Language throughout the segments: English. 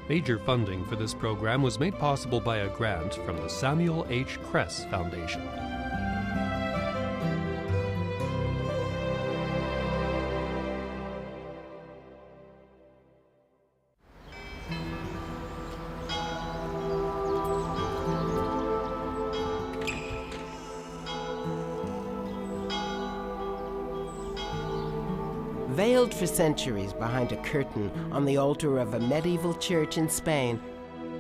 Major funding for this program was made possible by a grant from the Samuel H. Kress Foundation. Veiled for centuries behind a curtain on the altar of a medieval church in Spain,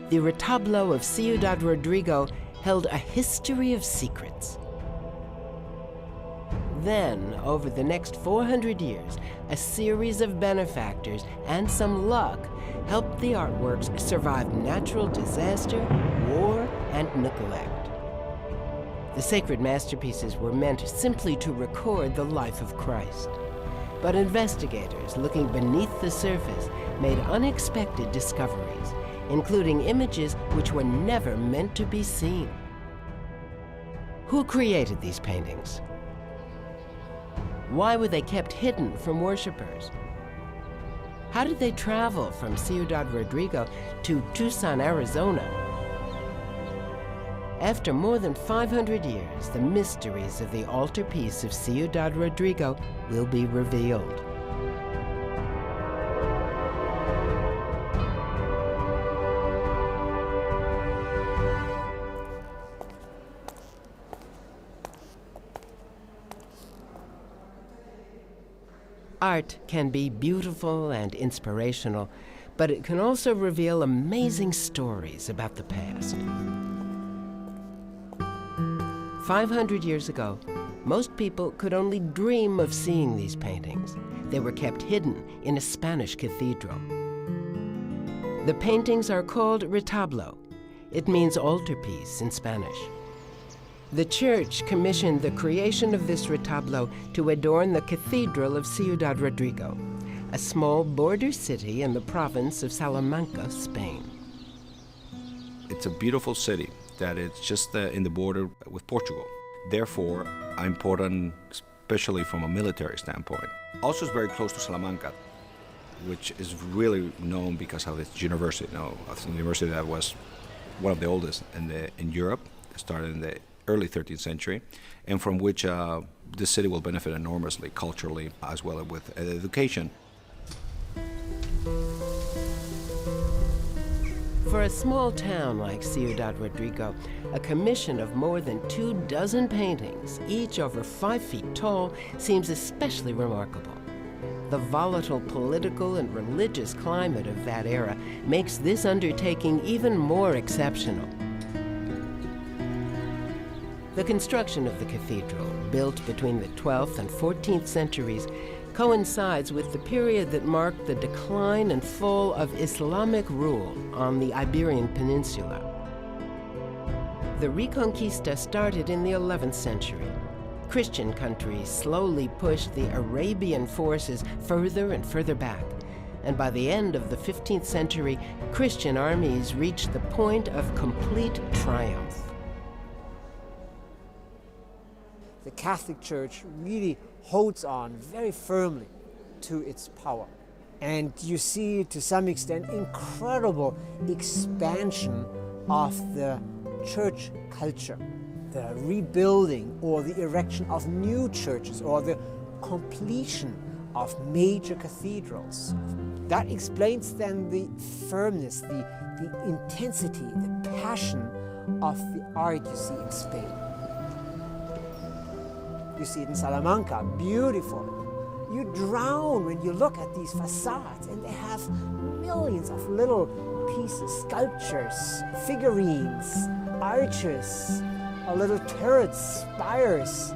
the retablo of Ciudad Rodrigo held a history of secrets. Then, over the next 400 years, a series of benefactors and some luck helped the artworks survive natural disaster, war, and neglect. The sacred masterpieces were meant simply to record the life of Christ. But investigators looking beneath the surface made unexpected discoveries, including images which were never meant to be seen. Who created these paintings? Why were they kept hidden from worshippers? How did they travel from Ciudad Rodrigo to Tucson, Arizona? After more than 500 years, the mysteries of the Altarpiece of Ciudad Rodrigo will be revealed. Art can be beautiful and inspirational, but it can also reveal amazing stories about the past. 500 years ago, most people could only dream of seeing these paintings. They were kept hidden in a Spanish cathedral. The paintings are called retablo. It means altarpiece in Spanish. The church commissioned the creation of this retablo to adorn the Cathedral of Ciudad Rodrigo, a small border city in the province of Salamanca, Spain. It's a beautiful city that it's just in the border with Portugal. Therefore, important, especially from a military standpoint. Also, it's very close to Salamanca, which is really known because of its university. It's a university that was one of the oldest in Europe, started in the early 13th century, and from which this city will benefit enormously, culturally, as well as with education. For a small town like Ciudad Rodrigo, a commission of more than 24 paintings, each over 5 feet tall, seems especially remarkable. The volatile political and religious climate of that era makes this undertaking even more exceptional. The construction of the cathedral, built between the 12th and 14th centuries, coincides with the period that marked the decline and fall of Islamic rule on the Iberian Peninsula. The Reconquista started in the 11th century. Christian countries slowly pushed the Arabian forces further and further back, and by the end of the 15th century, Christian armies reached the point of complete triumph. The Catholic Church really holds on very firmly to its power. And you see, to some extent, incredible expansion of the church culture, the rebuilding or the erection of new churches or the completion of major cathedrals. That explains then the firmness, the intensity, the passion of the art you see in Spain. You see it in Salamanca, beautiful. You drown when you look at these facades, and they have millions of little pieces, sculptures, figurines, arches, little turrets, spires.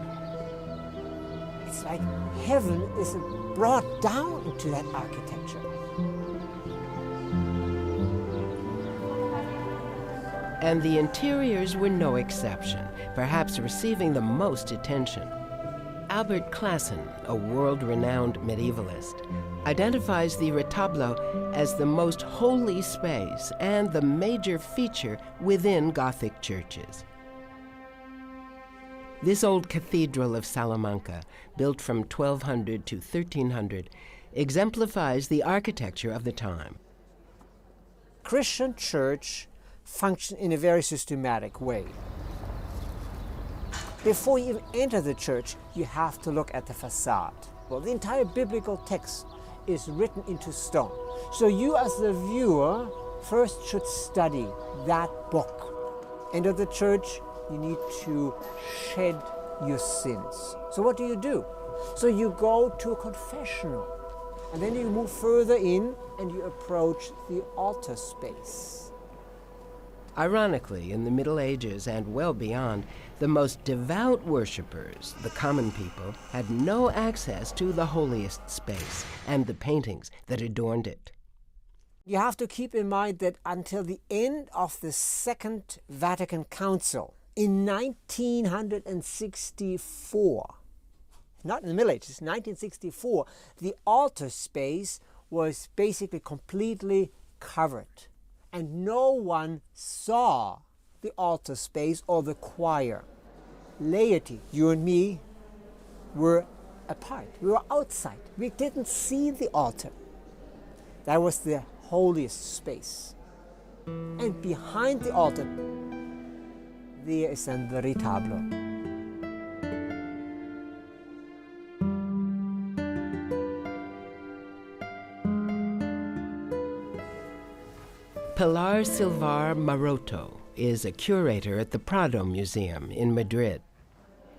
It's like heaven is brought down into that architecture. And the interiors were no exception, perhaps receiving the most attention. Albert Classen, a world-renowned medievalist, identifies the retablo as the most holy space and the major feature within Gothic churches. This old cathedral of Salamanca, built from 1200 to 1300, exemplifies the architecture of the time. Christian church functioned in a very systematic way. Before you even enter the church, you have to look at the facade. Well, the entire biblical text is written into stone. So you as the viewer first should study that book. Enter the church, you need to shed your sins. So what do? So you go to a confessional, and then you move further in and you approach the altar space. Ironically, in the Middle Ages and well beyond, the most devout worshippers, the common people, had no access to the holiest space and the paintings that adorned it. You have to keep in mind that until the end of the Second Vatican Council in 1964, not in the Middle Ages, 1964, the altar space was basically completely covered, and no one saw the altar space or the choir. Laity, you and me, were apart. We were outside. We didn't see the altar. That was the holiest space. And behind the altar, there is then the retablo. Pilar Silvar Maroto is a curator at the Prado Museum in Madrid.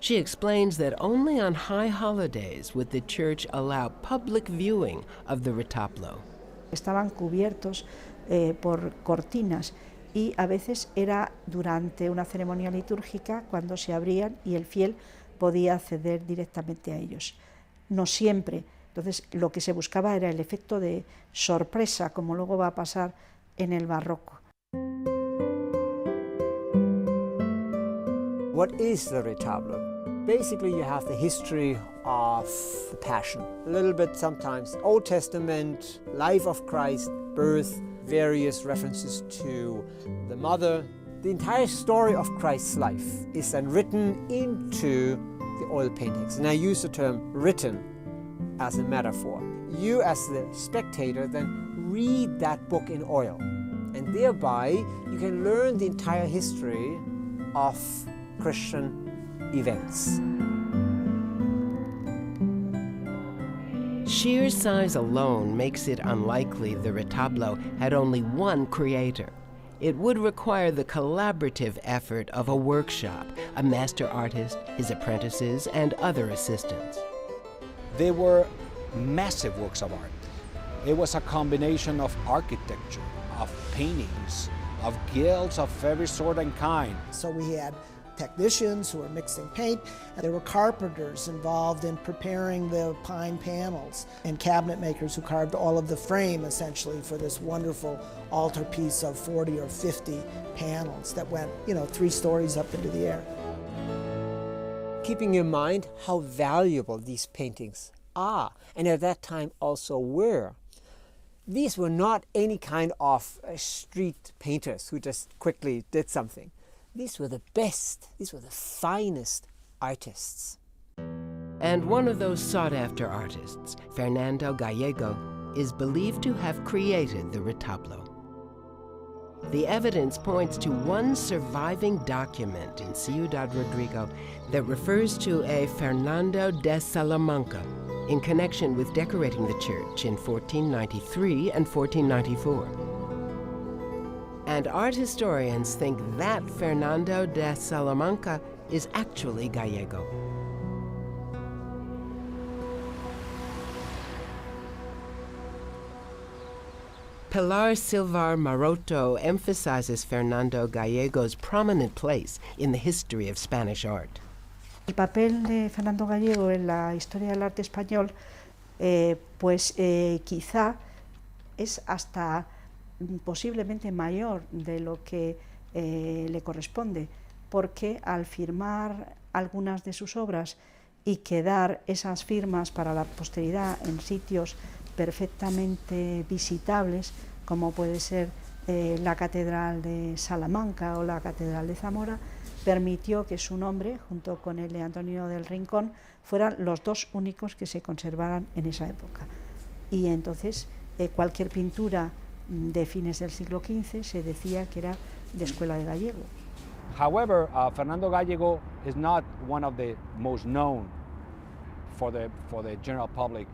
She explains that only on high holidays would the church allow public viewing of the retablo. Estaban cubiertos por cortinas y a veces era durante una ceremonia litúrgica cuando se abrían y el fiel podía acceder directamente a ellos. No siempre. Entonces lo que se buscaba era el efecto de sorpresa, como luego va a pasar en el barroco. What is the retablo? Basically, you have the history of the Passion. A little bit sometimes Old Testament, life of Christ, birth, various references to the mother. The entire story of Christ's life is then written into the oil paintings. And I use the term written as a metaphor. You as the spectator then read that book in oil. And thereby you can learn the entire history of Christian events. Sheer size alone makes it unlikely the retablo had only one creator. It would require the collaborative effort of a workshop, a master artist, his apprentices, and other assistants. They were massive works of art. It was a combination of architecture, of paintings, of guilds of every sort and kind. So we had technicians who were mixing paint, and there were carpenters involved in preparing the pine panels, and cabinet makers who carved all of the frame essentially for this wonderful altarpiece of 40 or 50 panels that went, 3 stories up into the air. Keeping in mind how valuable these paintings are, and at that time also were. These were not any kind of street painters who just quickly did something. These were the best, these were the finest artists. And one of those sought-after artists, Fernando Gallego, is believed to have created the retablo. The evidence points to one surviving document in Ciudad Rodrigo that refers to a Fernando de Salamanca in connection with decorating the church in 1493 and 1494. And art historians think that Fernando de Salamanca is actually Gallego. Pilar Silvar Maroto emphasizes Fernando Gallego's prominent place in the history of Spanish art. El papel de Fernando Gallego en la historia del arte español, quizá es hasta posiblemente mayor de lo que le corresponde, porque al firmar algunas de sus obras y quedar esas firmas para la posteridad en sitios perfectamente visitables, como puede ser la Catedral de Salamanca o la Catedral de Zamora, permitió que su nombre, junto con el de Antonio del Rincón, fueran los 2 únicos que se conservaran en esa época. Y entonces cualquier pintura de fines del siglo XV se decía que era de escuela de Gallego. However, Fernando Gallego is not one of the most known for the general public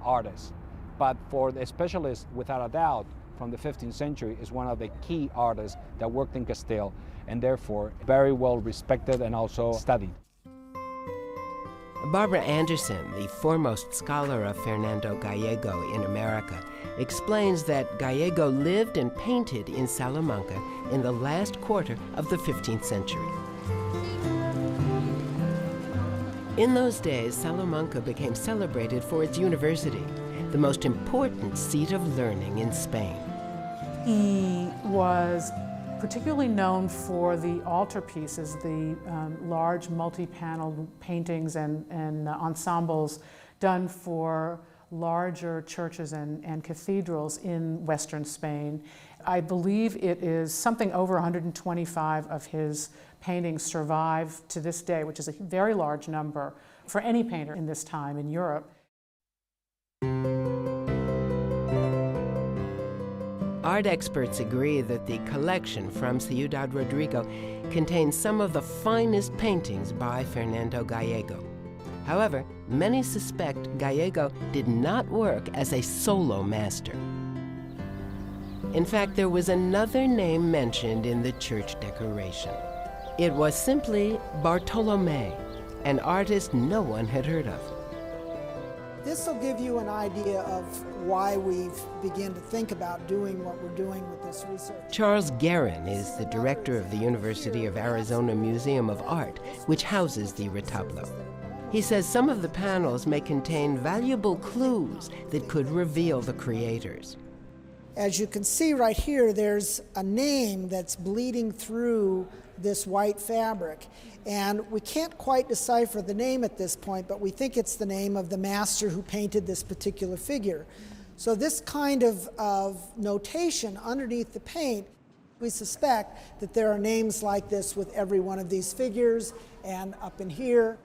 artists, but for the specialists, without a doubt, from the 15th century, is one of the key artists that worked in Castile, and therefore very well respected and also studied. Barbara Anderson, the foremost scholar of Fernando Gallego in America, explains that Gallego lived and painted in Salamanca in the last quarter of the 15th century. In those days, Salamanca became celebrated for its university, the most important seat of learning in Spain. He was particularly known for the altarpieces, the large multi-paneled paintings and ensembles done for larger churches and cathedrals in western Spain. I believe it is something over 125 of his paintings survive to this day, which is a very large number for any painter in this time in Europe. Art experts agree that the collection from Ciudad Rodrigo contains some of the finest paintings by Fernando Gallego. However, many suspect Gallego did not work as a solo master. In fact, there was another name mentioned in the church decoration. It was simply Bartolomé, an artist no one had heard of. This will give you an idea of why we've begun to think about doing what we're doing with this research. Charles Guerin is the director of the University of Arizona Museum of Art, which houses the retablo. He says some of the panels may contain valuable clues that could reveal the creators. As you can see right here, there's a name that's bleeding through this white fabric. And we can't quite decipher the name at this point, but we think it's the name of the master who painted this particular figure. So this kind of notation underneath the paint, we suspect that there are names like this with every one of these figures and up in here.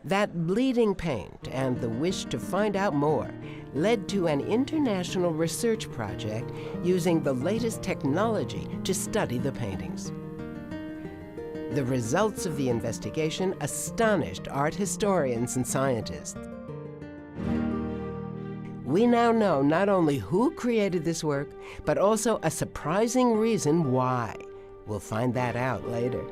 That bleeding paint and the wish to find out more led to an international research project using the latest technology to study the paintings. The results of the investigation astonished art historians and scientists. We now know not only who created this work, but also a surprising reason why. We'll find that out later.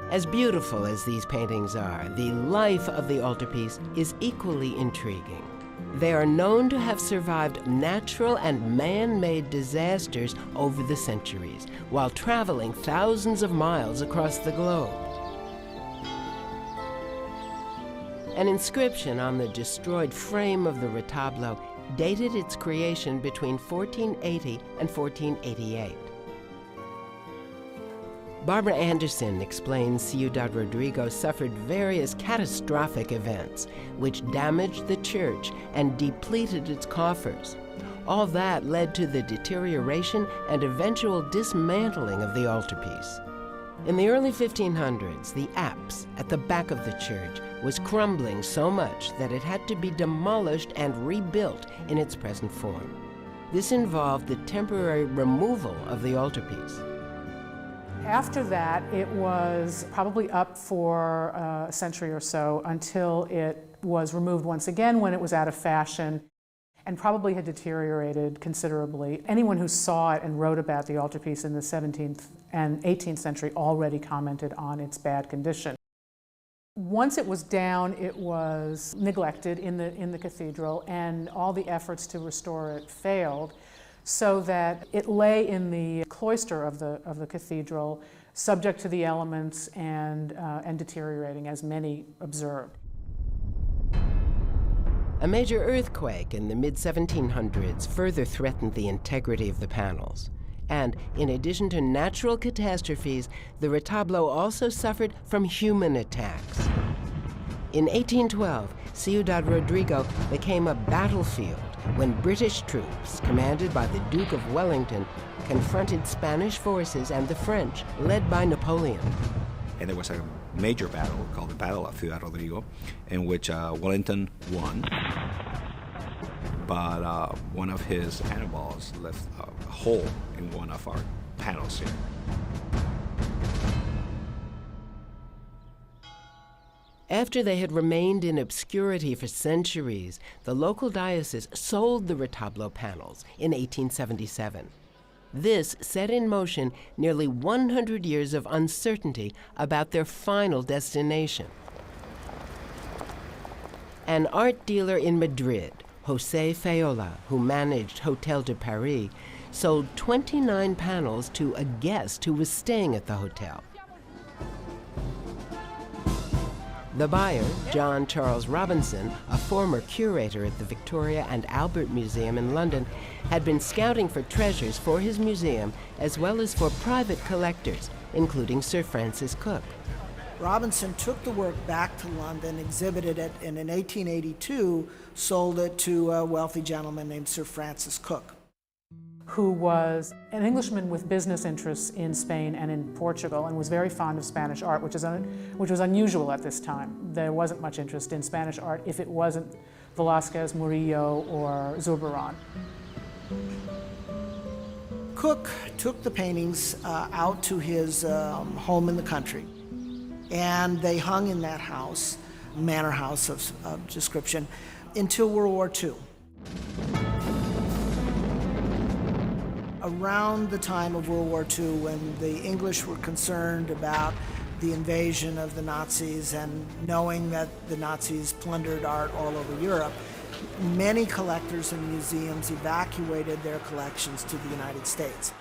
As beautiful as these paintings are, the life of the altarpiece is equally intriguing. They are known to have survived natural and man-made disasters over the centuries, while traveling thousands of miles across the globe. An inscription on the destroyed frame of the retablo dated its creation between 1480 and 1488. Barbara Anderson explains Ciudad Rodrigo suffered various catastrophic events which damaged the church and depleted its coffers. All that led to the deterioration and eventual dismantling of the altarpiece. In the early 1500s, the apse at the back of the church was crumbling so much that it had to be demolished and rebuilt in its present form. This involved the temporary removal of the altarpiece. After that, it was probably up for a century or so until it was removed once again when it was out of fashion and probably had deteriorated considerably. Anyone who saw it and wrote about the altarpiece in the 17th and 18th century already commented on its bad condition. Once it was down, it was neglected in the cathedral, and all the efforts to restore it failed, so that it lay in the cloister of the cathedral, subject to the elements and deteriorating, as many observed. A major earthquake in the mid-1700s further threatened the integrity of the panels. And in addition to natural catastrophes, the retablo also suffered from human attacks. In 1812, Ciudad Rodrigo became a battlefield when British troops, commanded by the Duke of Wellington, confronted Spanish forces and the French, led by Napoleon. And there was a major battle called the Battle of Ciudad Rodrigo, in which Wellington won. But one of his cannonballs left a hole in one of our panels here. After they had remained in obscurity for centuries, the local diocese sold the retablo panels in 1877. This set in motion nearly 100 years of uncertainty about their final destination. An art dealer in Madrid, José Feola, who managed Hotel de Paris, sold 29 panels to a guest who was staying at the hotel. The buyer, John Charles Robinson, a former curator at the Victoria and Albert Museum in London, had been scouting for treasures for his museum as well as for private collectors, including Sir Francis Cook. Robinson took the work back to London, exhibited it, and in 1882 sold it to a wealthy gentleman named Sir Francis Cook, who was an Englishman with business interests in Spain and in Portugal and was very fond of Spanish art, which was unusual at this time. There wasn't much interest in Spanish art if it wasn't Velázquez, Murillo, or Zurbarán. Cook took the paintings out to his home in the country, and they hung in that house, manor house of description, until World War II. Around the time of World War II, when the English were concerned about the invasion of the Nazis and knowing that the Nazis plundered art all over Europe, many collectors and museums evacuated their collections to the United States.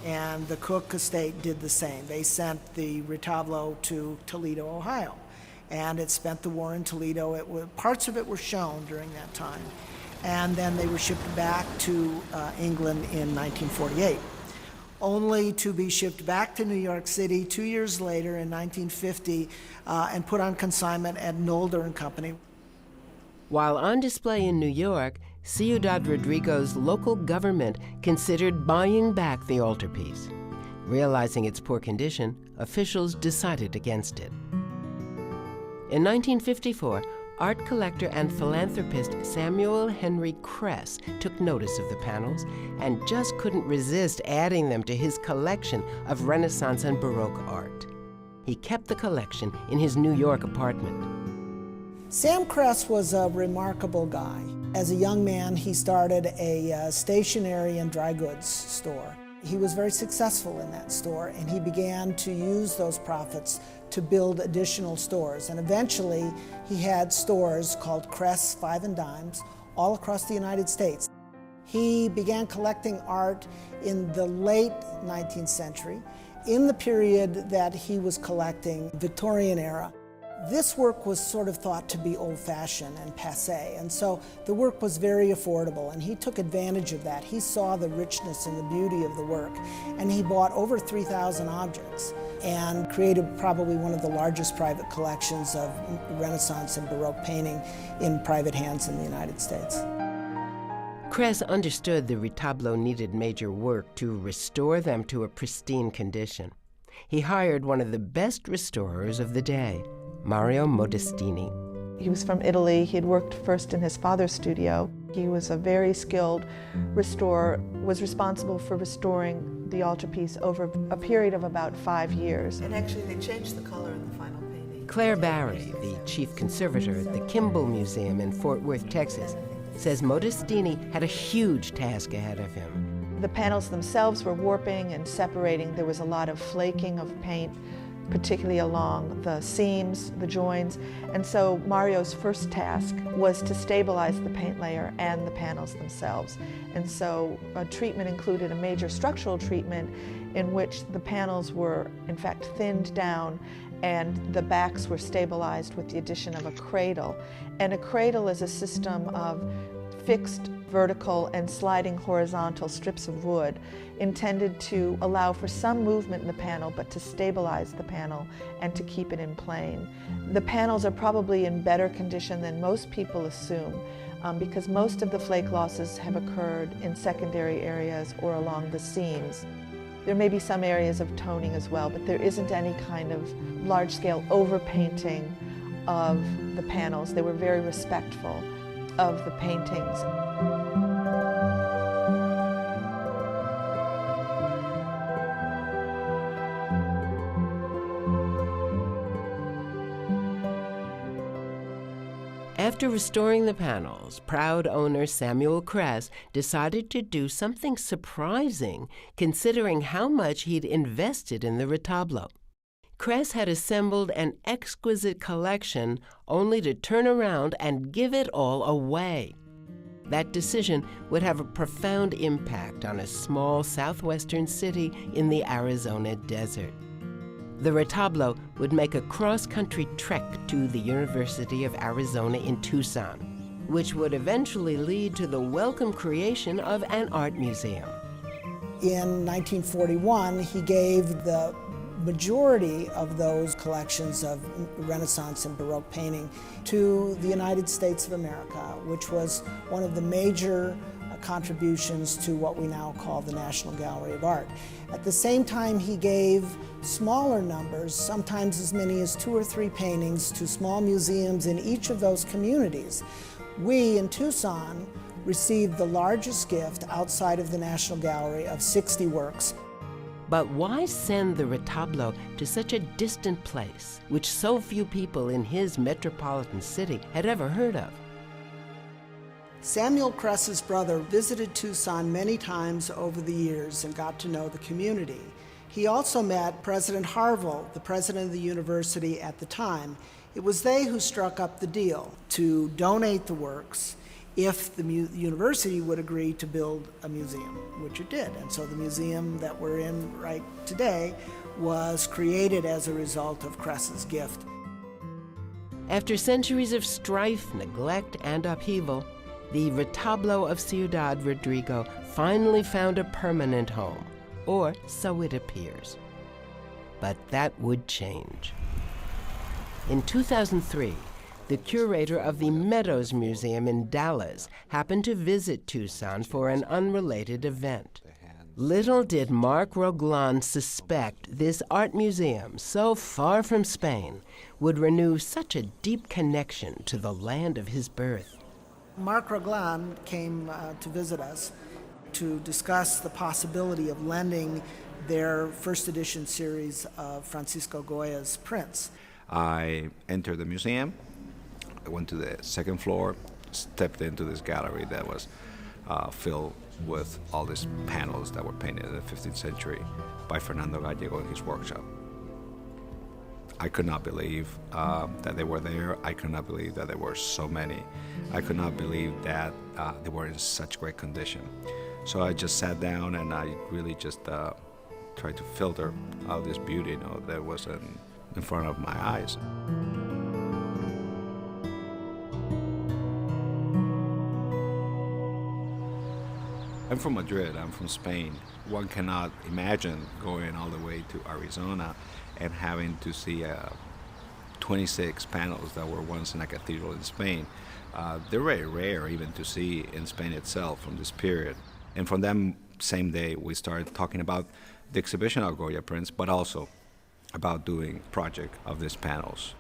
And the Cook estate did the same. They sent the retablo to Toledo, Ohio, and it spent the war in Toledo. Parts of it were shown during that time, and then they were shipped back to England in 1948, only to be shipped back to New York City 2 years later in 1950 and put on consignment at Nolder & Company. While on display in New York, Ciudad Rodrigo's local government considered buying back the altarpiece. Realizing its poor condition, officials decided against it. In 1954, art collector and philanthropist Samuel Henry Kress took notice of the panels and just couldn't resist adding them to his collection of Renaissance and Baroque art. He kept the collection in his New York apartment. Sam Kress was a remarkable guy. As a young man, he started a stationery and dry goods store. He was very successful in that store, and he began to use those profits to build additional stores. And eventually, he had stores called Kress 5 and Dimes all across the United States. He began collecting art in the late 19th century, in the period that he was collecting Victorian era. This work was sort of thought to be old-fashioned and passé, and so the work was very affordable, and he took advantage of that. He saw the richness and the beauty of the work, and he bought over 3,000 objects and created probably one of the largest private collections of Renaissance and Baroque painting in private hands in the United States. Kress understood the retablo needed major work to restore them to a pristine condition. He hired one of the best restorers of the day, Mario Modestini. He was from Italy. He had worked first in his father's studio. He was a very skilled restorer, was responsible for restoring the altarpiece over a period of about 5 years. And actually they changed the color in the final painting. Claire Barry, the chief conservator at the Kimball Museum in Fort Worth, Texas, says Modestini had a huge task ahead of him. The panels themselves were warping and separating. There was a lot of flaking of paint, particularly along the seams, the joins. And so Mario's first task was to stabilize the paint layer and the panels themselves. And so a treatment included a major structural treatment in which the panels were in fact thinned down and the backs were stabilized with the addition of a cradle. And a cradle is a system of fixed vertical and sliding horizontal strips of wood intended to allow for some movement in the panel but to stabilize the panel and to keep it in plane. The panels are probably in better condition than most people assume because most of the flake losses have occurred in secondary areas or along the seams. There may be some areas of toning as well, but there isn't any kind of large-scale overpainting of the panels. They were very respectful of the paintings. After restoring the panels, proud owner Samuel Kress decided to do something surprising, considering how much he'd invested in the retablo. Kress had assembled an exquisite collection only to turn around and give it all away. That decision would have a profound impact on a small southwestern city in the Arizona desert. The retablo would make a cross-country trek to the University of Arizona in Tucson, which would eventually lead to the welcome creation of an art museum. In 1941, he gave the majority of those collections of Renaissance and Baroque painting to the United States of America, which was one of the major contributions to what we now call the National Gallery of Art. At the same time, he gave smaller numbers, sometimes as many as 2 or 3 paintings, to small museums in each of those communities. We in Tucson received the largest gift outside of the National Gallery of 60 works. But why send the retablo to such a distant place, which so few people in his metropolitan city had ever heard of? Samuel Kress's brother visited Tucson many times over the years and got to know the community. He also met President Harville, the president of the university at the time. It was they who struck up the deal to donate the works if the university would agree to build a museum, which it did. And so the museum that we're in right today was created as a result of Kress's gift. After centuries of strife, neglect, and upheaval, the retablo of Ciudad Rodrigo finally found a permanent home, or so it appears. But that would change. In 2003, the curator of the Meadows Museum in Dallas happened to visit Tucson for an unrelated event. Little did Marc Roglan suspect this art museum, so far from Spain, would renew such a deep connection to the land of his birth. Marc Roglan came to visit us to discuss the possibility of lending their first edition series of Francisco Goya's prints. I entered the museum, I went to the second floor, stepped into this gallery that was filled with all these panels that were painted in the 15th century by Fernando Gallego His Workshop. I could not believe that they were there. I could not believe that there were so many. I could not believe that they were in such great condition. So I just sat down and I really just tried to filter out this beauty, that was in front of my eyes. I'm from Madrid, I'm from Spain. One cannot imagine going all the way to Arizona and having to see 26 panels that were once in a cathedral in Spain. They're very rare even to see in Spain itself from this period. And from that same day, we started talking about the exhibition of Goya prints, but also about doing a project of these panels.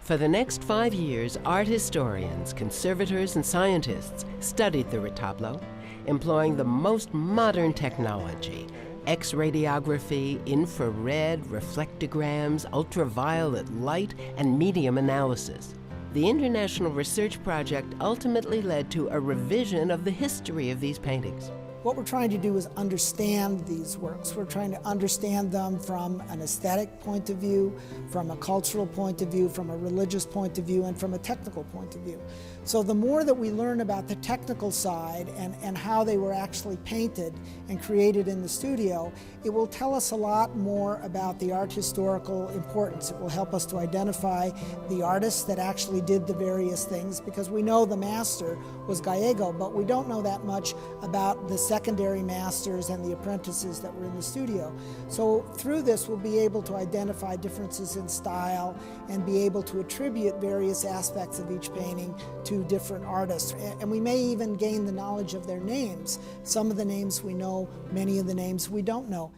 For the next 5 years, art historians, conservators, and scientists studied the retablo, employing the most modern technology: X-radiography, infrared, reflectograms, ultraviolet light, and medium analysis. The international research project ultimately led to a revision of the history of these paintings. What we're trying to do is understand these works. We're trying to understand them from an aesthetic point of view, from a cultural point of view, from a religious point of view, and from a technical point of view. So the more that we learn about the technical side and how they were actually painted and created in the studio, it will tell us a lot more about the art historical importance. It will help us to identify the artists that actually did the various things, because we know the master was Gallego, but we don't know that much about the secondary masters and the apprentices that were in the studio. So through this, we'll be able to identify differences in style and be able to attribute various aspects of each painting to different artists. And we may even gain the knowledge of their names. Some of the names we know, many of the names we don't know.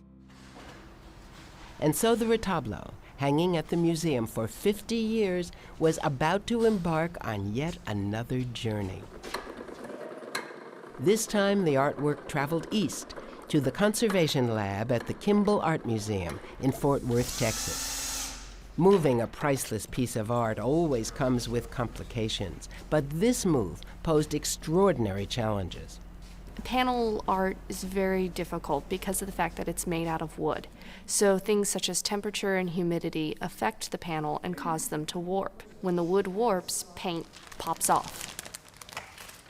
And so the retablo, hanging at the museum for 50 years, was about to embark on yet another journey. This time, the artwork traveled east to the conservation lab at the Kimball Art Museum in Fort Worth, Texas. Moving a priceless piece of art always comes with complications, but this move posed extraordinary challenges. Panel art is very difficult because of the fact that it's made out of wood. So things such as temperature and humidity affect the panel and cause them to warp. When the wood warps, paint pops off.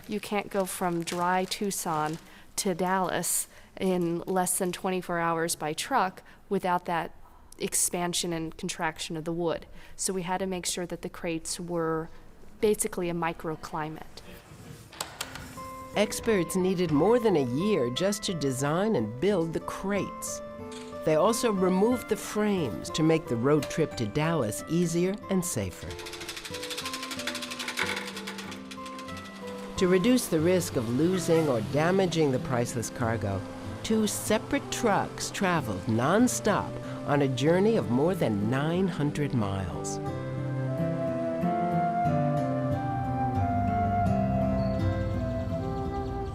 You can't go from dry Tucson to Dallas in less than 24 hours by truck without that expansion and contraction of the wood. So we had to make sure that the crates were basically a microclimate. Experts needed more than a year just to design and build the crates. They also removed the frames to make the road trip to Dallas easier and safer. To reduce the risk of losing or damaging the priceless cargo, 2 separate trucks traveled non-stop on a journey of more than 900 miles.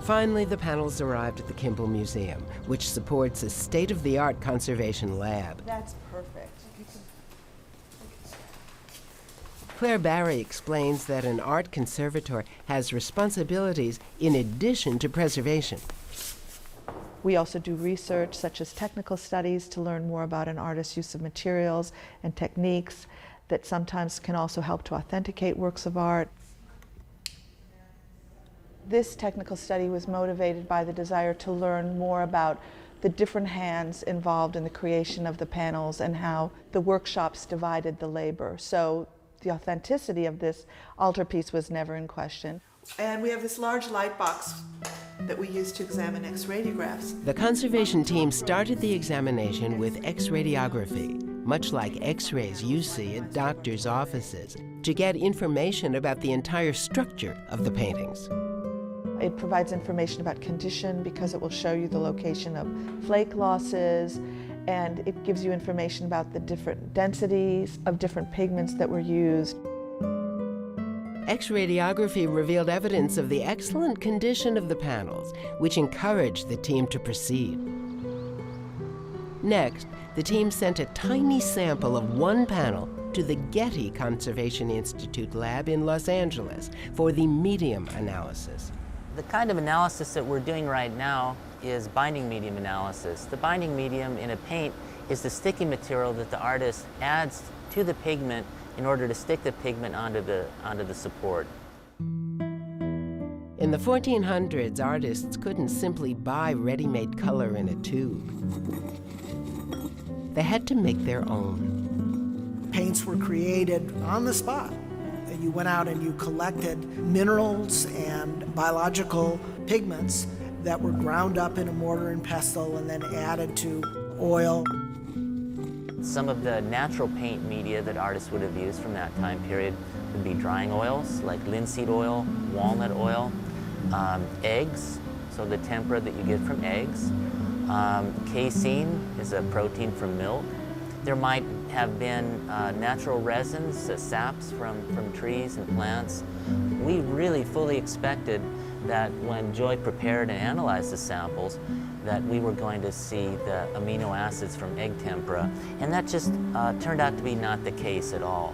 Finally, the panels arrived at the Kimball Museum, which supports a state-of-the-art conservation lab. That's perfect. Claire Barry explains that an art conservator has responsibilities in addition to preservation. We also do research such as technical studies to learn more about an artist's use of materials and techniques that sometimes can also help to authenticate works of art. This technical study was motivated by the desire to learn more about the different hands involved in the creation of the panels and how the workshops divided the labor. So the authenticity of this altarpiece was never in question. And we have this large light box that we use to examine X-radiographs. The conservation team started the examination with X-radiography, much like X-rays you see at doctors' offices, to get information about the entire structure of the paintings. It provides information about condition because it will show you the location of flake losses, and it gives you information about the different densities of different pigments that were used. X-radiography revealed evidence of the excellent condition of the panels, which encouraged the team to proceed. Next, the team sent a tiny sample of one panel to the Getty Conservation Institute lab in Los Angeles for the medium analysis. The kind of analysis that we're doing right now is binding medium analysis. The binding medium in a paint is the sticky material that the artist adds to the pigment in order to stick the pigment onto the support. In the 1400s, artists couldn't simply buy ready-made color in a tube. They had to make their own. Paints were created on the spot. You went out and you collected minerals and biological pigments that were ground up in a mortar and pestle and then added to oil. Some of the natural paint media that artists would have used from that time period would be drying oils like linseed oil, walnut oil, eggs, so the tempera that you get from eggs. Casein is a protein from milk. There might have been natural resins, saps from trees and plants. We really fully expected that when Joy prepared and analyzed the samples, that we were going to see the amino acids from egg tempera, and that just turned out to be not the case at all.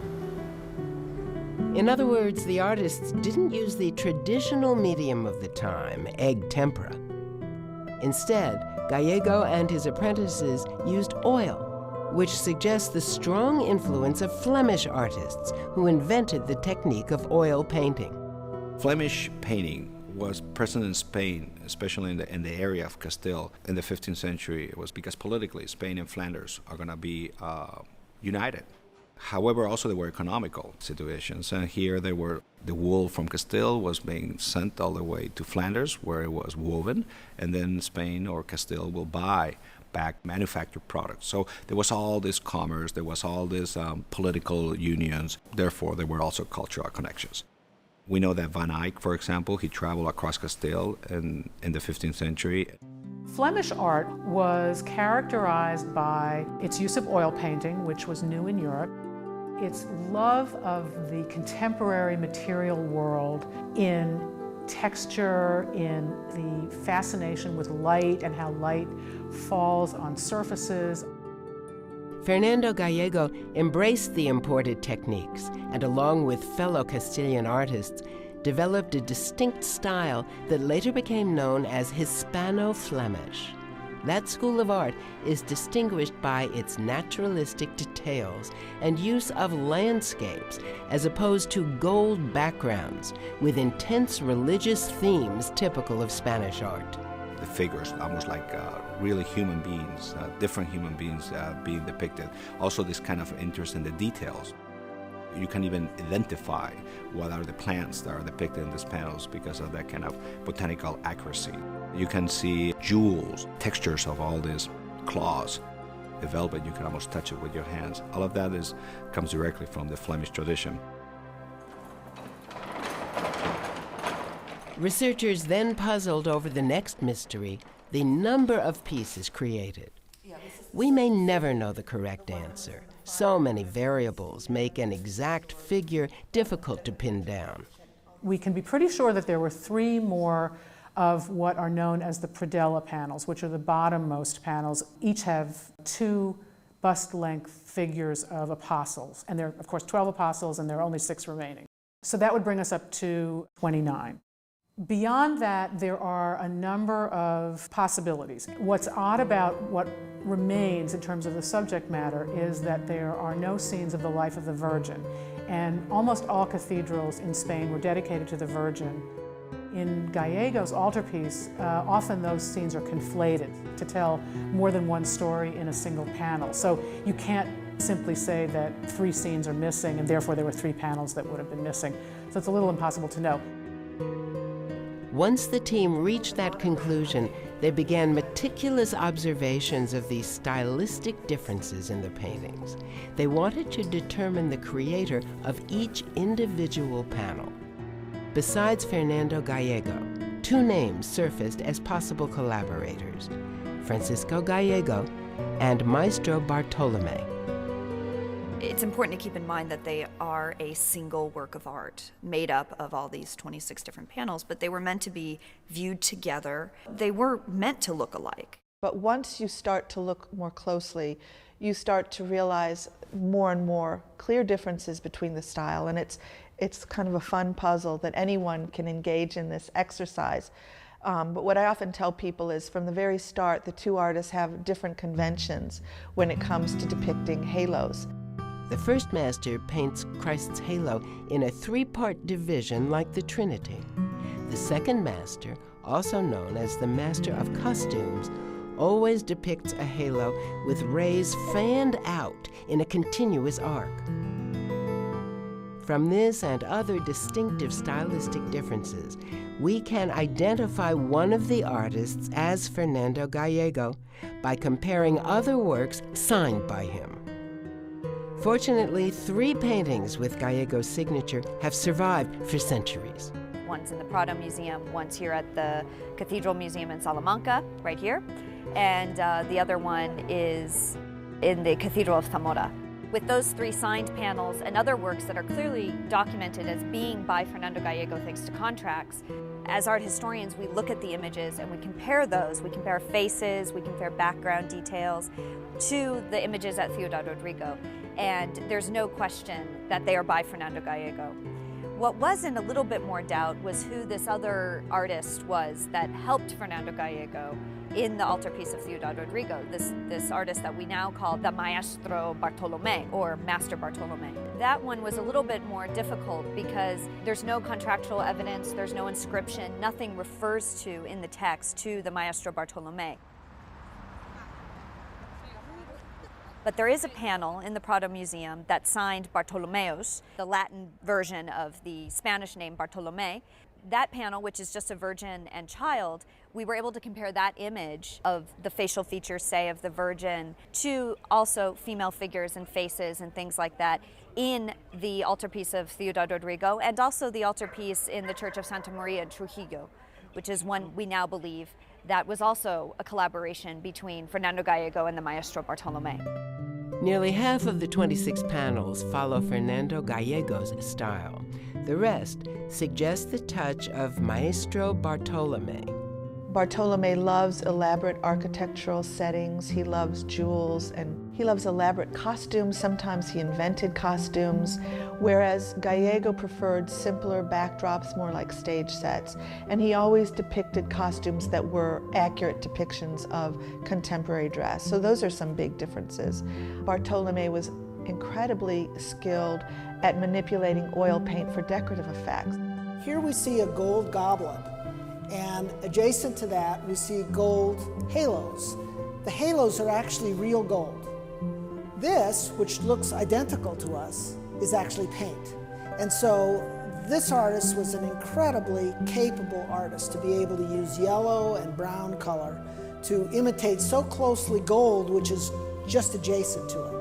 In other words, the artists didn't use the traditional medium of the time, egg tempera. Instead, Gallego and his apprentices used oil, which suggests the strong influence of Flemish artists who invented the technique of oil painting. Flemish painting was present in Spain, especially in the area of Castile in the 15th century. It was because politically Spain and Flanders are going to be united. However, also there were economical situations, and here they were. The wool from Castile was being sent all the way to Flanders, where it was woven, and then Spain or Castile will buy back manufactured products. So there was all this commerce, there was all these political unions. Therefore, there were also cultural connections. We know that Van Eyck, for example, he traveled across Castile in the 15th century. Flemish art was characterized by its use of oil painting, which was new in Europe, its love of the contemporary material world in texture, in the fascination with light and how light falls on surfaces. Fernando Gallego embraced the imported techniques and, along with fellow Castilian artists, developed a distinct style that later became known as Hispano-Flemish. That school of art is distinguished by its naturalistic details and use of landscapes as opposed to gold backgrounds with intense religious themes typical of Spanish art. The figures, almost like really human beings, different human beings being depicted. Also this kind of interest in the details. You can even identify what are the plants that are depicted in these panels because of that kind of botanical accuracy. You can see jewels, textures of all these cloths. The velvet, you can almost touch it with your hands. All of that comes directly from the Flemish tradition. Researchers then puzzled over the next mystery, the number of pieces created. We may never know the correct answer. So many variables make an exact figure difficult to pin down. We can be pretty sure that there were 3 more of what are known as the predella panels, which are the bottommost panels. Each have 2 bust-length figures of apostles. And there are, of course, 12 apostles, and there are only 6 remaining. So that would bring us up to 29. Beyond that, there are a number of possibilities. What's odd about what remains in terms of the subject matter is that there are no scenes of the life of the Virgin, and almost all cathedrals in Spain were dedicated to the Virgin. In Gallego's altarpiece, often those scenes are conflated to tell more than one story in a single panel. So you can't simply say that 3 scenes are missing and therefore there were 3 panels that would have been missing. So it's a little impossible to know. Once the team reached that conclusion, they began meticulous observations of these stylistic differences in the paintings. They wanted to determine the creator of each individual panel. Besides Fernando Gallego, 2 names surfaced as possible collaborators: Francisco Gallego and Maestro Bartolome. It's important to keep in mind that they are a single work of art made up of all these 26 different panels, but they were meant to be viewed together. They were meant to look alike. But once you start to look more closely, you start to realize more and more clear differences between the style, and it's kind of a fun puzzle that anyone can engage in this exercise. But what I often tell people is from the very start, the 2 artists have different conventions when it comes to depicting halos. The first master paints Christ's halo in a 3-part division like the Trinity. The second master, also known as the Master of Costumes, always depicts a halo with rays fanned out in a continuous arc. From this and other distinctive stylistic differences, we can identify one of the artists as Fernando Gallego by comparing other works signed by him. Fortunately, 3 paintings with Gallego's signature have survived for centuries. One's in the Prado Museum, one's here at the Cathedral Museum in Salamanca, right here, and the other one is in the Cathedral of Zamora. With those 3 signed panels and other works that are clearly documented as being by Fernando Gallego thanks to contracts, as art historians, we look at the images and we compare those. We compare faces, we compare background details to the images at Ciudad Rodrigo. And there's no question that they are by Fernando Gallego. What was in a little bit more doubt was who this other artist was that helped Fernando Gallego in the Altarpiece of Ciudad Rodrigo, this artist that we now call the Maestro Bartolome, or Master Bartolome. That one was a little bit more difficult because there's no contractual evidence, there's no inscription, nothing refers to in the text to the Maestro Bartolome. But there is a panel in the Prado Museum that signed Bartolomeos, the Latin version of the Spanish name Bartolome. That panel, which is just a Virgin and Child, we were able to compare that image of the facial features, say, of the Virgin to also female figures and faces and things like that in the Altarpiece of Ciudad Rodrigo and also the altarpiece in the Church of Santa Maria in Trujillo. which is one we now believe that was also a collaboration between Fernando Gallego and the maestro Bartolome. Nearly half of the 26 panels follow Fernando Gallego's style. The rest suggest the touch of Maestro Bartolome. Bartolome loves elaborate architectural settings, he loves jewels, and he loves elaborate costumes. Sometimes he invented costumes, whereas Gallego preferred simpler backdrops, more like stage sets. And he always depicted costumes that were accurate depictions of contemporary dress. So those are some big differences. Bartolome was incredibly skilled at manipulating oil paint for decorative effects. Here we see a gold goblet, and adjacent to that we see gold halos. The halos are actually real gold. This, which looks identical to us, is actually paint. And so this artist was an incredibly capable artist to be able to use yellow and brown color to imitate so closely gold, which is just adjacent to it.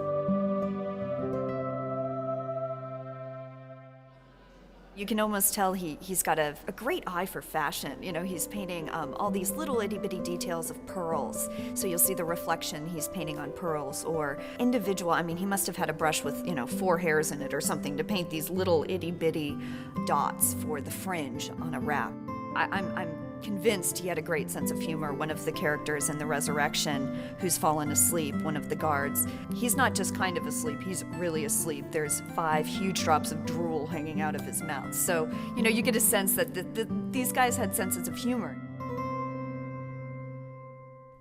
You can almost tell he's got a great eye for fashion. You know, he's painting all these little itty-bitty details of pearls. So you'll see the reflection he's painting on pearls, or individual, I mean, he must have had a brush with, 4 hairs in it or something to paint these little itty-bitty dots for the fringe on a wrap. I'm convinced he had a great sense of humor. One of the characters in The Resurrection who's fallen asleep, one of the guards, he's not just kind of asleep, he's really asleep. There's 5 huge drops of drool hanging out of his mouth. So, you get a sense that these guys had senses of humor.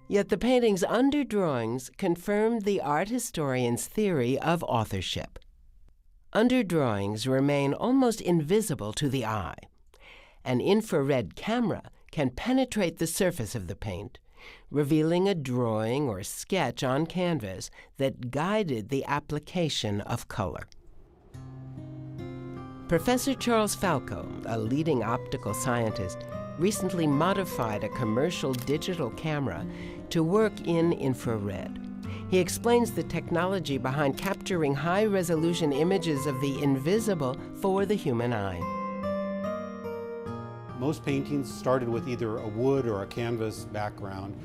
Yet the painting's underdrawings confirmed the art historian's theory of authorship. Underdrawings remain almost invisible to the eye. An infrared camera can penetrate the surface of the paint, revealing a drawing or sketch on canvas that guided the application of color. Professor Charles Falco, a leading optical scientist, recently modified a commercial digital camera to work in infrared. He explains the technology behind capturing high-resolution images of the invisible for the human eye. Most paintings started with either a wood or a canvas background.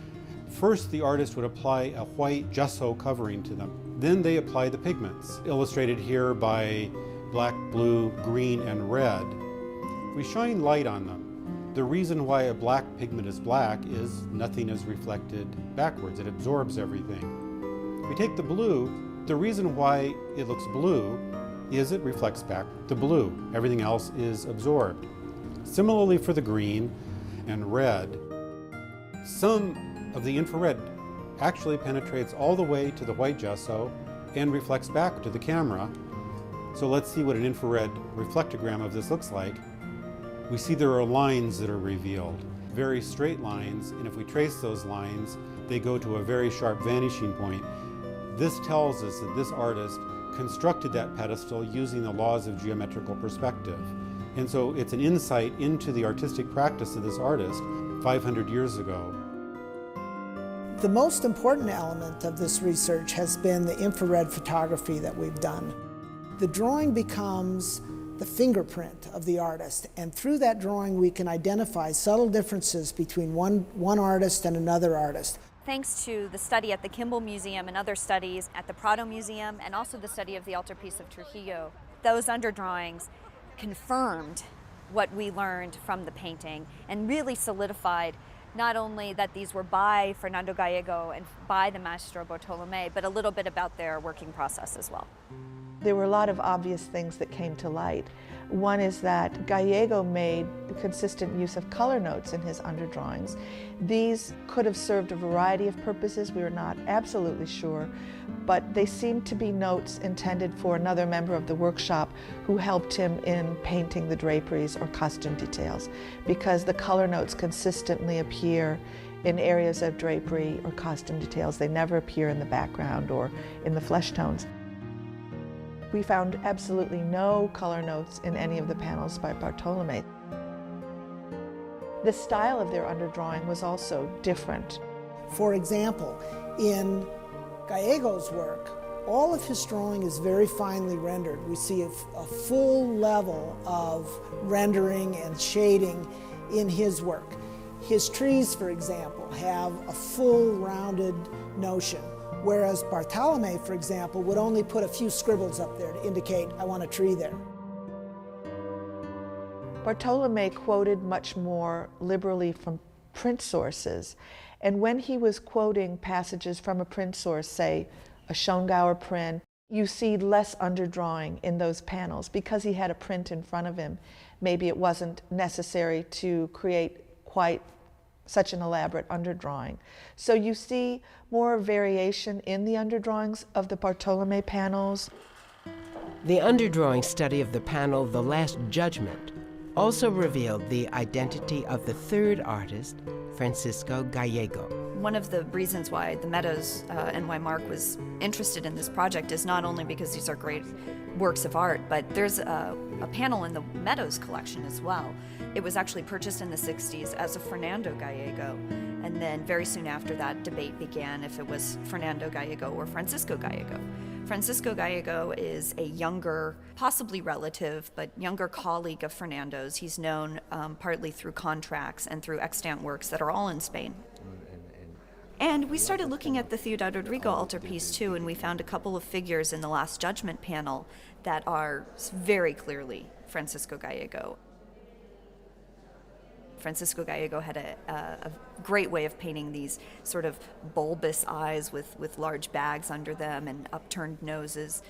First, the artist would apply a white gesso covering to them. Then they apply the pigments, illustrated here by black, blue, green, and red. We shine light on them. The reason why a black pigment is black is nothing is reflected backwards. It absorbs everything. We take the blue. The reason why it looks blue is it reflects back the blue. Everything else is absorbed. Similarly for the green and red, some of the infrared actually penetrates all the way to the white gesso and reflects back to the camera. So let's see what an infrared reflectogram of this looks like. We see there are lines that are revealed, very straight lines, and if we trace those lines, they go to a very sharp vanishing point. This tells us that this artist constructed that pedestal using the laws of geometrical perspective. And so it's an insight into the artistic practice of this artist 500 years ago. The most important element of this research has been the infrared photography that we've done. The drawing becomes the fingerprint of the artist, and through that drawing we can identify subtle differences between one artist and another artist. Thanks to the study at the Kimball Museum and other studies at the Prado Museum, and also the study of the Altarpiece of Trujillo, those underdrawings confirmed what we learned from the painting and really solidified not only that these were by Fernando Gallego and by the Maestro Bartolome, but a little bit about their working process as well. There were a lot of obvious things that came to light. One is that Gallego made consistent use of color notes in his underdrawings. These could have served a variety of purposes, we were not absolutely sure, but they seemed to be notes intended for another member of the workshop who helped him in painting the draperies or costume details, because the color notes consistently appear in areas of drapery or costume details. They never appear in the background or in the flesh tones. We found absolutely no color notes in any of the panels by Bartolome. The style of their underdrawing was also different. For example, in Gallego's work, all of his drawing is very finely rendered. We see a full level of rendering and shading in his work. His trees, for example, have a full rounded notion, whereas Bartolome, for example, would only put a few scribbles up there to indicate, I want a tree there. Bartolome quoted much more liberally from print sources, and when he was quoting passages from a print source, say a Schongauer print, you see less underdrawing in those panels because he had a print in front of him. Maybe it wasn't necessary to create quite such an elaborate underdrawing. So you see more variation in the underdrawings of the Bartolome panels. The underdrawing study of the panel The Last Judgment also revealed the identity of the third artist, Francisco Gallego. One of the reasons why the Meadows and why Mark was interested in this project is not only because these are great works of art, but there's a panel in the Meadows collection as well. It was actually purchased in the 60s as a Fernando Gallego, and then very soon after that, debate began if it was Fernando Gallego or Francisco Gallego. Francisco Gallego is a younger, possibly relative, but younger colleague of Fernando's. He's known partly through contracts and through extant works that are all in Spain. And we started looking at the Ciudad Rodrigo altarpiece too, and we found a couple of figures in the Last Judgment panel that are very clearly Francisco Gallego. Francisco Gallego had a great way of painting these sort of bulbous eyes with large bags under them and upturned noses.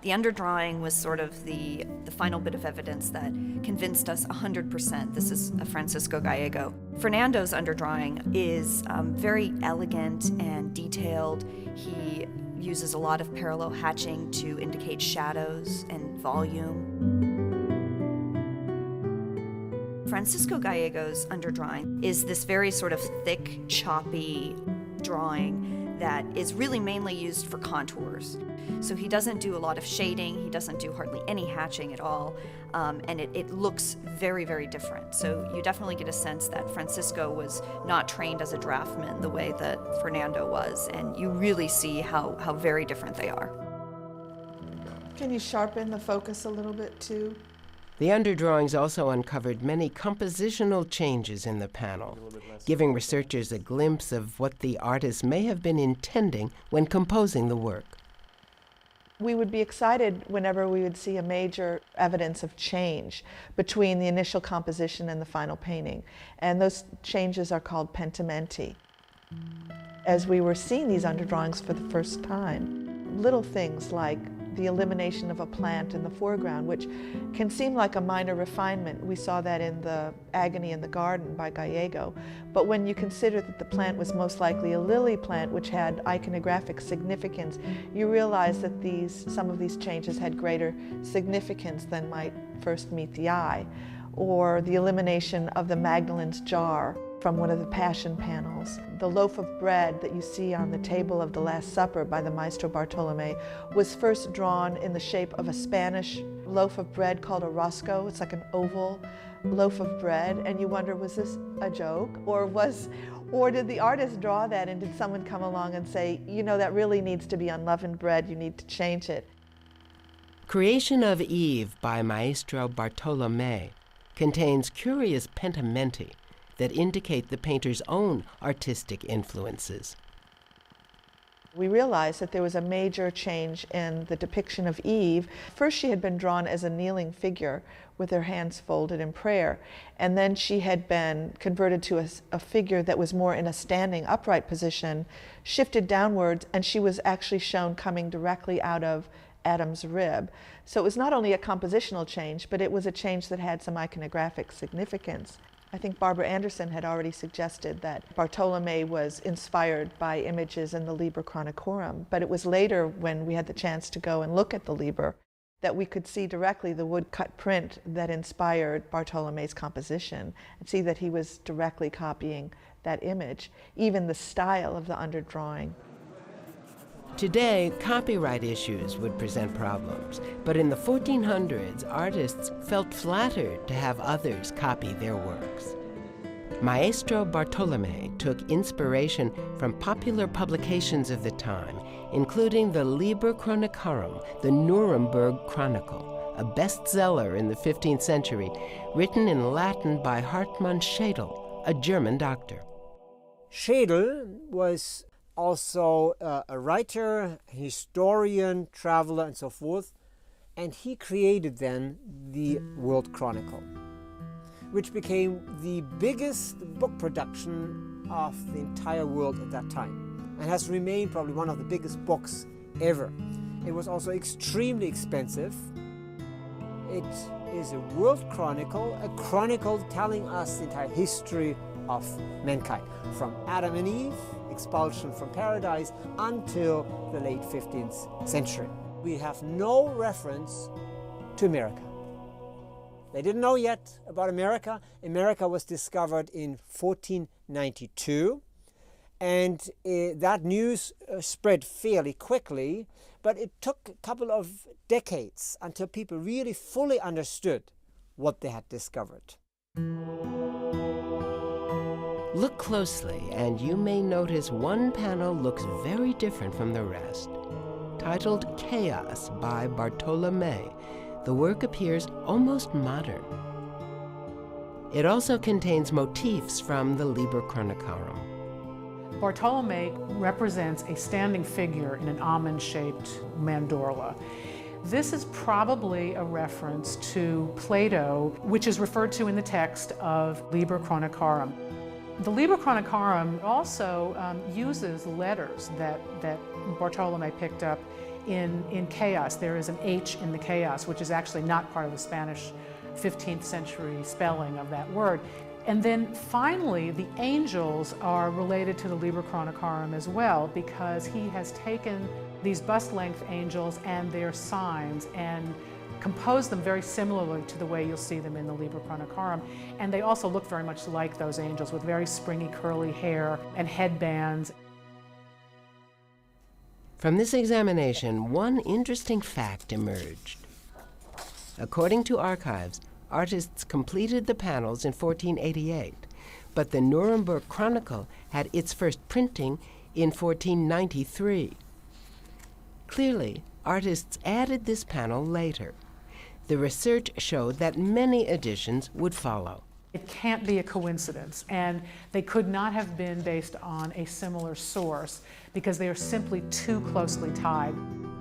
The underdrawing was sort of the final bit of evidence that convinced us 100% this is a Francisco Gallego. Fernando's underdrawing is very elegant and detailed. He uses a lot of parallel hatching to indicate shadows and volume. Francisco Gallego's underdrawing is this very sort of thick, choppy drawing that is really mainly used for contours. So he doesn't do a lot of shading, he doesn't do hardly any hatching at all, and it looks very, very different. So you definitely get a sense that Francisco was not trained as a draftsman the way that Fernando was, and you really see how very different they are. Can you sharpen the focus a little bit too? The underdrawings also uncovered many compositional changes in the panel, giving researchers a glimpse of what the artist may have been intending when composing the work. We would be excited whenever we would see a major evidence of change between the initial composition and the final painting, and those changes are called pentimenti. As we were seeing these underdrawings for the first time, little things like the elimination of a plant in the foreground, which can seem like a minor refinement. We saw that in the Agony in the Garden by Gallego. But when you consider that the plant was most likely a lily plant, which had iconographic significance, you realize that some of these changes had greater significance than might first meet the eye. Or the elimination of the Magdalene's jar from one of the Passion panels. The loaf of bread that you see on the table of the Last Supper by the Maestro Bartolome was first drawn in the shape of a Spanish loaf of bread called a rosco. It's like an oval loaf of bread, and you wonder, was this a joke? Or did the artist draw that, and did someone come along and say, you know, that really needs to be unleavened bread, you need to change it? Creation of Eve by Maestro Bartolome contains curious pentimenti that indicate the painter's own artistic influences. We realized that there was a major change in the depiction of Eve. First, she had been drawn as a kneeling figure with her hands folded in prayer, and then she had been converted to a figure that was more in a standing upright position, shifted downwards, and she was actually shown coming directly out of Adam's rib. So it was not only a compositional change, but it was a change that had some iconographic significance. I think Barbara Anderson had already suggested that Bartolome was inspired by images in the Liber Chronicorum, but it was later when we had the chance to go and look at the Liber that we could see directly the woodcut print that inspired Bartolome's composition and see that he was directly copying that image, even the style of the underdrawing. Today, copyright issues would present problems, but in the 1400s, artists felt flattered to have others copy their works. Maestro Bartolome took inspiration from popular publications of the time, including the Liber Chronicorum, the Nuremberg Chronicle, a bestseller in the 15th century, written in Latin by Hartmann Schedel, a German doctor. Schedel was also a writer, historian, traveler, and so forth, and he created then the World Chronicle, which became the biggest book production of the entire world at that time, and has remained probably one of the biggest books ever. It was also extremely expensive. It is a world chronicle, a chronicle telling us the entire history of mankind, from Adam and Eve, expulsion from paradise, until the late 15th century. We have no reference to America. They didn't know yet about America. America was discovered in 1492, and that news spread fairly quickly, but it took a couple of decades until people really fully understood what they had discovered. Look closely, and you may notice one panel looks very different from the rest. Titled Chaos by Bartolomé, the work appears almost modern. It also contains motifs from the Liber Chronicarum. Bartolomé represents a standing figure in an almond-shaped mandorla. This is probably a reference to Plato, which is referred to in the text of Liber Chronicarum. The Liber Chronicarum also uses letters that Bartolomé picked up in chaos. There is an H in the chaos, which is actually not part of the Spanish 15th century spelling of that word. And then finally, the angels are related to the Liber Chronicarum as well, because he has taken these bust-length angels and their signs and composed them very similarly to the way you'll see them in the Liber Chronicarum. And they also look very much like those angels, with very springy curly hair and headbands. From this examination, one interesting fact emerged. According to archives, artists completed the panels in 1488, but the Nuremberg Chronicle had its first printing in 1493. Clearly, artists added this panel later. The research showed that many additions would follow. It can't be a coincidence, and they could not have been based on a similar source because they are simply too closely tied.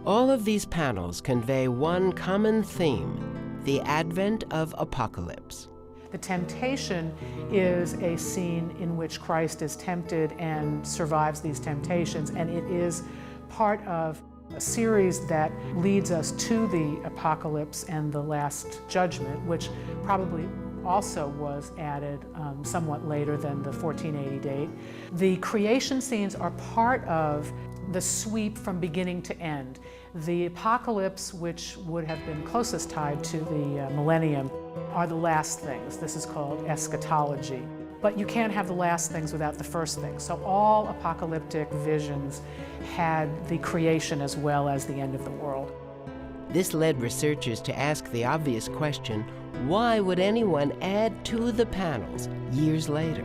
All of these panels convey one common theme: the advent of apocalypse. The temptation is a scene in which Christ is tempted and survives these temptations, and it is part of a series that leads us to the apocalypse and the last judgment, which probably also was added somewhat later than the 1480 date. The creation scenes are part of the sweep from beginning to end. The apocalypse, which would have been closest tied to the millennium, are the last things. This is called eschatology. But you can't have the last things without the first things. So all apocalyptic visions had the creation as well as the end of the world. This led researchers to ask the obvious question, why would anyone add to the panels years later?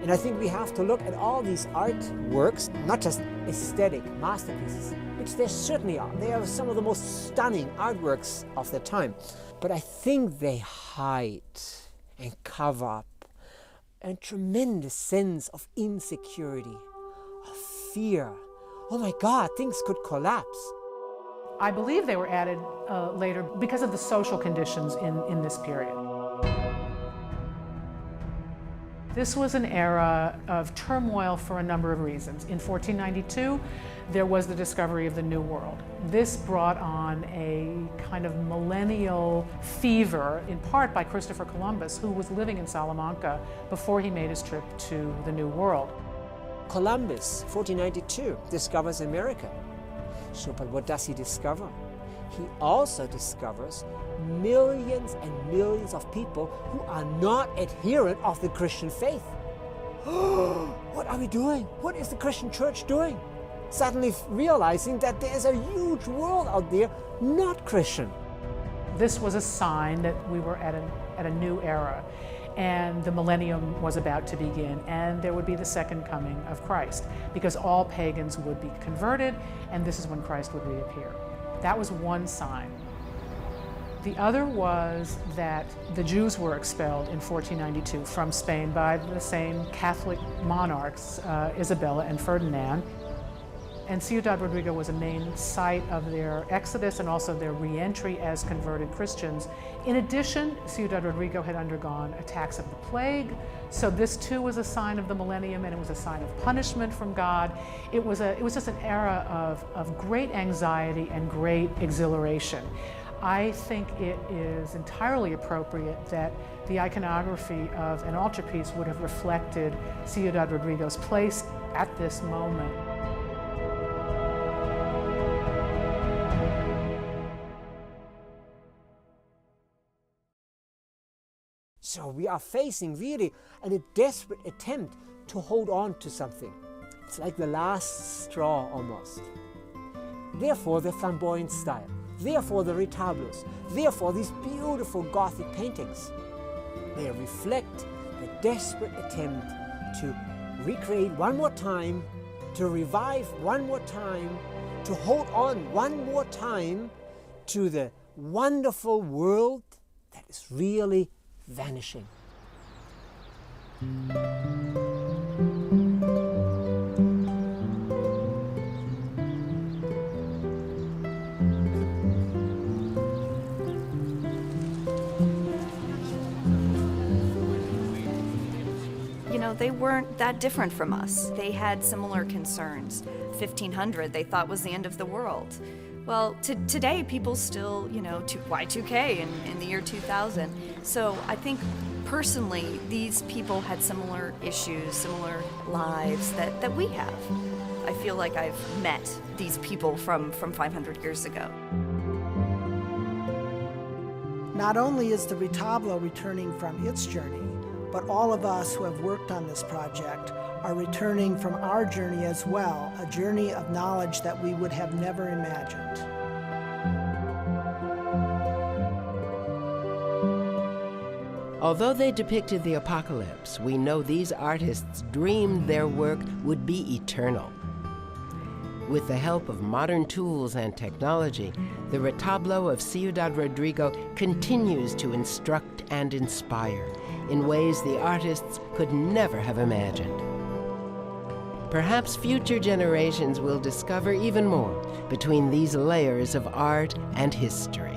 And I think we have to look at all these artworks, not just aesthetic masterpieces, which they certainly are. They are some of the most stunning artworks of their time. But I think they hide and cover up a tremendous sense of insecurity, of fear. Oh my God, things could collapse. I believe they were added later because of the social conditions in this period. This was an era of turmoil for a number of reasons. In 1492, there was the discovery of the New World. This brought on a kind of millennial fever, in part by Christopher Columbus, who was living in Salamanca before he made his trip to the New World. Columbus, 1492, discovers America. So, but what does he discover? He also discovers millions and millions of people who are not adherent of the Christian faith. What are we doing? What is the Christian church doing? Suddenly realizing that there is a huge world out there not Christian. This was a sign that we were at a new era, and the millennium was about to begin, and there would be the second coming of Christ, because all pagans would be converted, and this is when Christ would reappear. That was one sign. The other was that the Jews were expelled in 1492 from Spain by the same Catholic monarchs, Isabella and Ferdinand. And Ciudad Rodrigo was a main site of their exodus and also their re-entry as converted Christians. In addition, Ciudad Rodrigo had undergone attacks of the plague, so this too was a sign of the millennium, and it was a sign of punishment from God. It was just an era of great anxiety and great exhilaration. I think it is entirely appropriate that the iconography of an altarpiece would have reflected Ciudad Rodrigo's place at this moment. So we are facing really a desperate attempt to hold on to something. It's like the last straw almost. Therefore the flamboyant style, therefore the retablos, therefore these beautiful Gothic paintings. They reflect the desperate attempt to recreate one more time, to revive one more time, to hold on one more time to the wonderful world that is really vanishing. You know, they weren't that different from us. They had similar concerns. 1500 they thought was the end of the world. Well, today people still, you know, Y2K in the year 2000. So I think personally these people had similar issues, similar lives that we have. I feel like I've met these people from 500 years ago. Not only is the retablo returning from its journey, but all of us who have worked on this project are returning from our journey as well, a journey of knowledge that we would have never imagined. Although they depicted the apocalypse, we know these artists dreamed their work would be eternal. With the help of modern tools and technology, the retablo of Ciudad Rodrigo continues to instruct and inspire in ways the artists could never have imagined. Perhaps future generations will discover even more between these layers of art and history.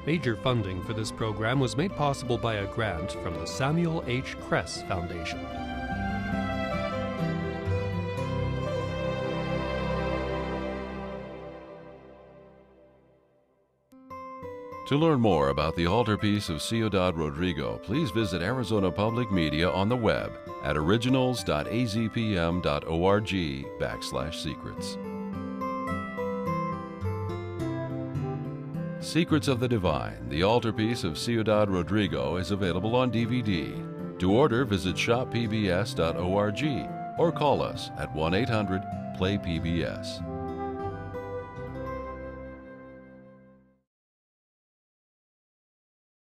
Major funding for this program was made possible by a grant from the Samuel H. Kress Foundation. To learn more about the Altarpiece of Ciudad Rodrigo, please visit Arizona Public Media on the web at originals.azpm.org/secrets. Secrets of the Divine, the Altarpiece of Ciudad Rodrigo is available on DVD. To order, visit shoppbs.org or call us at 1-800-PLAY-PBS.